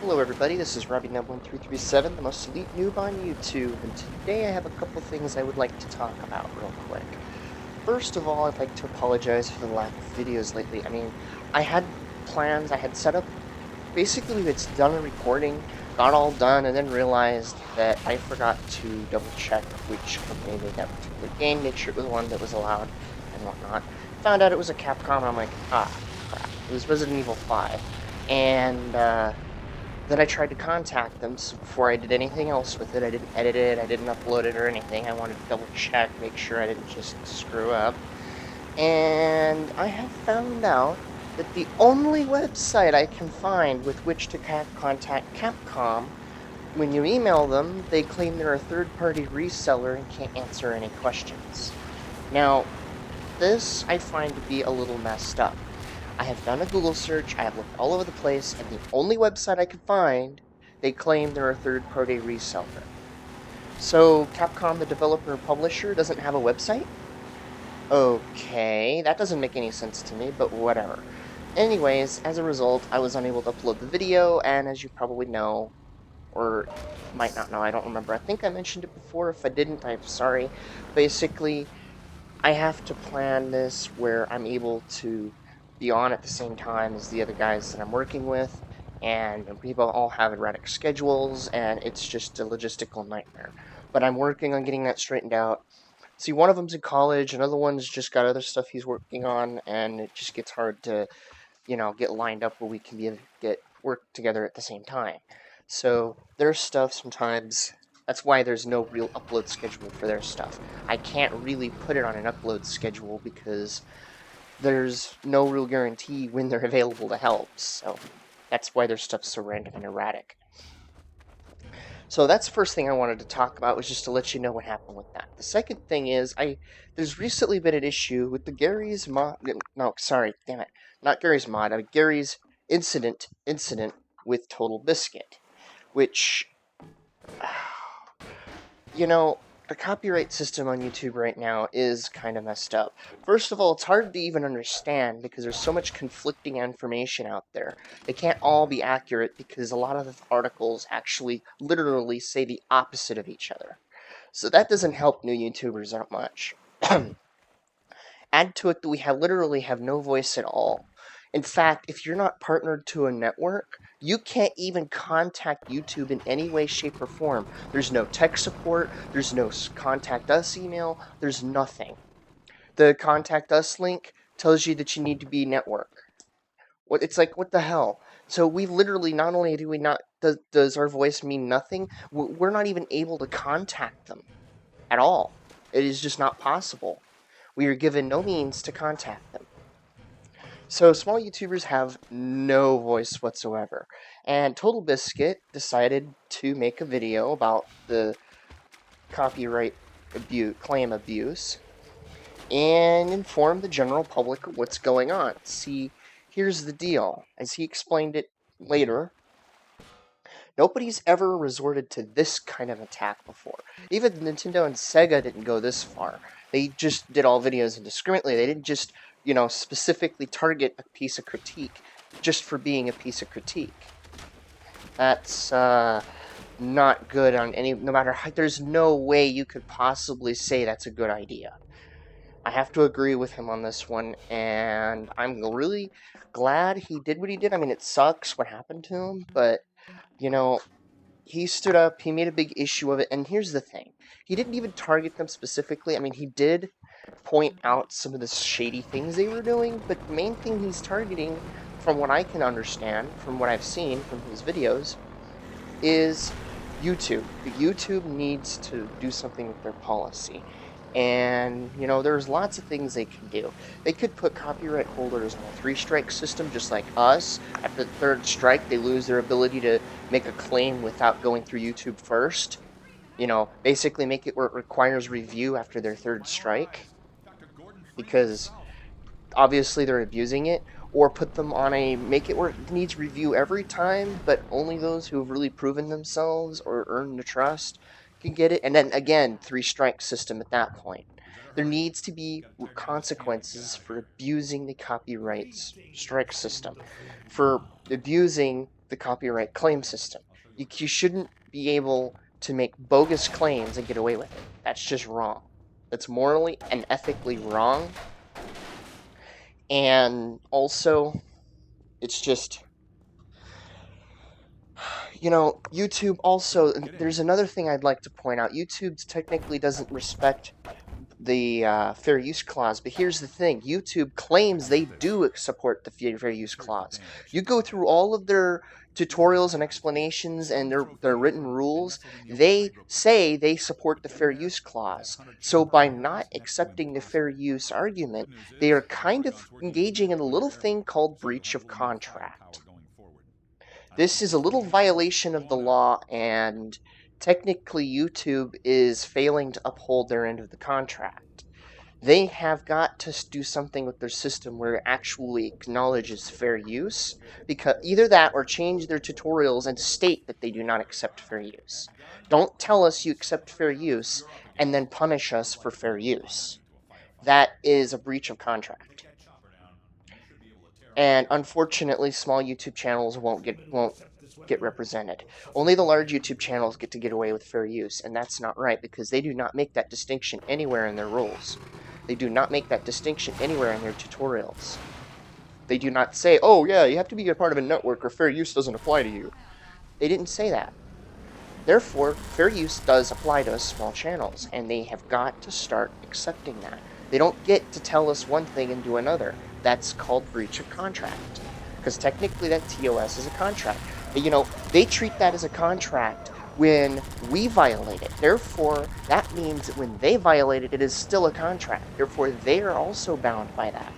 Hello everybody, this is Robbie1337, the most elite noob on YouTube, and today I have a couple things I would like to talk about real quick. First of all, I'd like to apologize for the lack of videos lately. I had plans, I had set up, basically we had done a recording, got all done, and then realized that I forgot to double check which company made that particular game, make sure it was one that was allowed, and whatnot. Found out it was a Capcom, and I'm like, ah, crap. It was Resident Evil 5. And, then I tried to contact them, so before I did anything else with it, I didn't edit it, I didn't upload it or anything. I wanted to double check, make sure I didn't just screw up. And I have found out that the only website I can find with which to contact Capcom, when you email them, they claim they're a third-party reseller and can't answer any questions. Now, this I find to be a little messed up. I have done a Google search, I have looked all over the place, and the only website I could find, they claim they're a third-party reseller. So, Capcom, the developer and publisher, doesn't have a website? Okay, that doesn't make any sense to me, but whatever. Anyways, as a result, I was unable to upload the video, and as you probably know, or might not know, I don't remember. I think I mentioned it before. If I didn't, I'm sorry. Basically, I have to plan this where I'm able to be on at the same time as the other guys that I'm working with, and people all have erratic schedules, and it's just a logistical nightmare. But I'm working on getting that straightened out. See, one of them's in college, another one's just got other stuff he's working on, and it just gets hard to, get lined up where we can get work together at the same time. So their stuff sometimes, that's why there's no real upload schedule for their stuff. I can't really put it on an upload schedule because there's no real guarantee when they're available to help, so that's why their stuff's so random and erratic. So that's the first thing I wanted to talk about, was just to let you know what happened with that. The second thing is, there's recently been an issue with the Garry's mod, no, sorry, damn it, not Garry's mod, Garry's incident with Total Biscuit, which, the copyright system on YouTube right now is kind of messed up. First of all, it's hard to even understand because there's so much conflicting information out there. They can't all be accurate because a lot of the articles actually literally say the opposite of each other. So that doesn't help new YouTubers that much. Add to it that we literally have no voice at all. In fact, if you're not partnered to a network, you can't even contact YouTube in any way, shape, or form. There's no tech support, there's no contact us email, there's nothing. The contact us link tells you that you need to be network. It's like, what the hell? So we literally, not only do we not, does our voice mean nothing, we're not even able to contact them at all. It is just not possible. We are given no means to contact them. So small YouTubers have no voice whatsoever. And Total Biscuit decided to make a video about the copyright claim abuse and inform the general public of what's going on. See, here's the deal. As he explained it later, nobody's ever resorted to this kind of attack before. Even Nintendo and Sega didn't go this far. They just did all videos indiscriminately. They didn't just specifically target a piece of critique just for being a piece of critique. That's not good on no matter how, there's no way you could possibly say that's a good idea. I have to agree with him on this one, and I'm really glad he did what he did. I mean, it sucks what happened to him, but, he stood up, he made a big issue of it, and here's the thing. He didn't even target them specifically. I mean, he did point out some of the shady things they were doing, but the main thing he's targeting, from what I can understand, from what I've seen from his videos, is YouTube. YouTube needs to do something with their policy. And, there's lots of things they can do. They could put copyright holders on a 3-strike system, just like us. After the 3rd strike, they lose their ability to make a claim without going through YouTube first. Basically make it where it requires review after their 3rd strike. Because, obviously, they're abusing it. Or put them on make it where it needs review every time, but only those who have really proven themselves or earned the trust can get it, and then again, 3-strike system at that point. There needs to be consequences for abusing the copyright strike system, for abusing the copyright claim system. You shouldn't be able to make bogus claims and get away with it. That's just wrong. That's morally and ethically wrong. And also, it's just, YouTube also, there's another thing I'd like to point out. YouTube technically doesn't respect the fair use clause, but here's the thing. YouTube claims they do support the fair use clause. You go through all of their tutorials and explanations and their written rules, they say they support the fair use clause. So by not accepting the fair use argument, they are kind of engaging in a little thing called breach of contract. This is a little violation of the law, and technically YouTube is failing to uphold their end of the contract. They have got to do something with their system where it actually acknowledges fair use, because either that or change their tutorials and state that they do not accept fair use. Don't tell us you accept fair use and then punish us for fair use. That is a breach of contract. And unfortunately, small YouTube channels won't get represented. Only the large YouTube channels get to get away with fair use, and that's not right, because they do not make that distinction anywhere in their rules. They do not make that distinction anywhere in their tutorials. They do not say, oh yeah, you have to be a part of a network or fair use doesn't apply to you. They didn't say that. Therefore, fair use does apply to us small channels, and they have got to start accepting that. They don't get to tell us one thing and do another. That's called breach of contract. Because technically that TOS is a contract. But, they treat that as a contract when we violate it. Therefore, that means that when they violate it, it is still a contract. Therefore, they are also bound by that.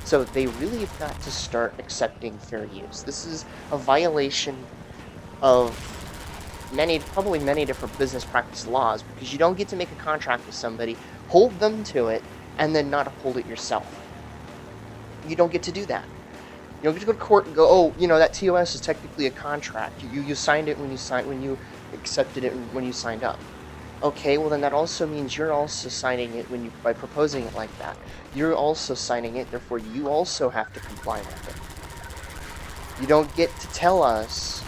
So they really have got to start accepting fair use. This is a violation of probably many different business practice laws, because you don't get to make a contract with somebody, hold them to it, and then not uphold it yourself. You don't get to do that. You don't get to go to court and go, oh, that TOS is technically a contract. You signed it when you accepted it when you signed up. Okay, well then that also means you're also signing it by proposing it like that. You're also signing it, therefore you also have to comply with it. You don't get to tell us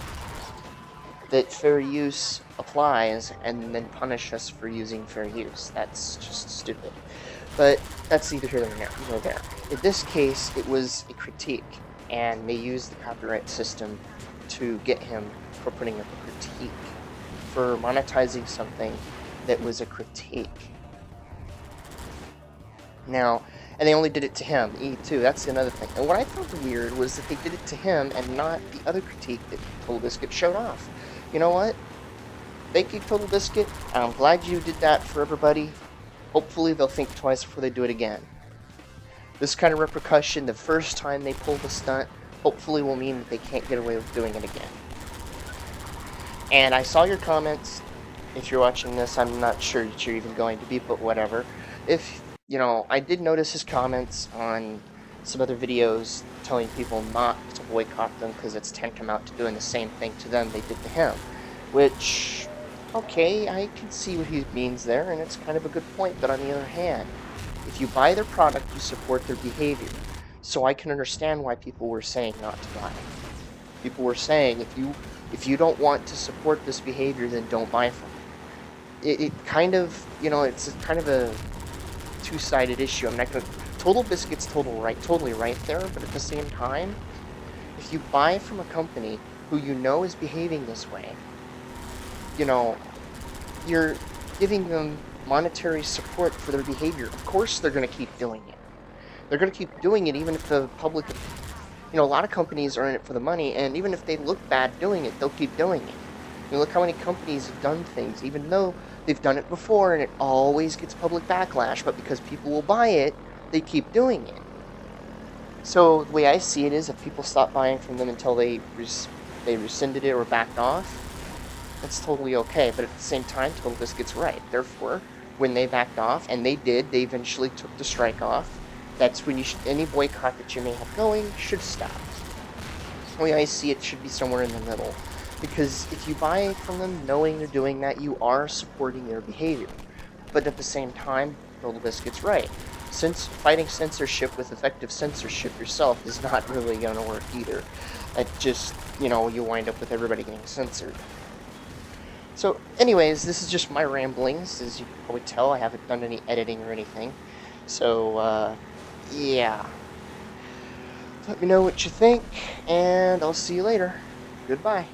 that fair use applies and then punish us for using fair use. That's just stupid. But that's neither here nor there. In this case, it was a critique, and they used the copyright system to get him for putting up a critique, for monetizing something that was a critique. Now, and they only did it to him, too. That's another thing. And what I thought weird was that they did it to him and not the other critique that Total Biscuit showed off. You know what? Thank you, Total Biscuit. I'm glad you did that for everybody. Hopefully they'll think twice before they do it again. This kind of repercussion, the first time they pull the stunt, hopefully will mean that they can't get away with doing it again. And I saw your comments. If you're watching this, I'm not sure that you're even going to be, but whatever. I did notice his comments on some other videos telling people not to boycott them because it's tantamount to doing the same thing to them they did to him. Which, okay, I can see what he means there, and it's kind of a good point, but on the other hand, if you buy their product, you support their behavior. So I can understand why people were saying not to buy it. People were saying, if you don't want to support this behavior, then don't buy from it. It kind of, it's kind of a two-sided issue. I'm not going to... Total Biscuit's totally right there, but at the same time, if you buy from a company who you know is behaving this way, you're giving them monetary support for their behavior. Of course they're going to keep doing it. They're going to keep doing it even if the public... a lot of companies are in it for the money, and even if they look bad doing it, they'll keep doing it. Look how many companies have done things, even though they've done it before, and it always gets public backlash, but because people will buy it, they keep doing it. So the way I see it is, if people stop buying from them until they rescinded it or backed off, that's totally okay. But at the same time, Total Biscuit's right. Therefore, when they backed off, and they eventually took the strike off, that's when any boycott that you may have going should stop. The way I see it, should be somewhere in the middle. Because if you buy from them knowing they're doing that, you are supporting their behavior. But at the same time, Total Biscuit's right. Since fighting censorship with effective censorship yourself is not really going to work either. It just, you wind up with everybody getting censored. So, anyways, this is just my ramblings. As you can probably tell, I haven't done any editing or anything. So, yeah. Let me know what you think, and I'll see you later. Goodbye.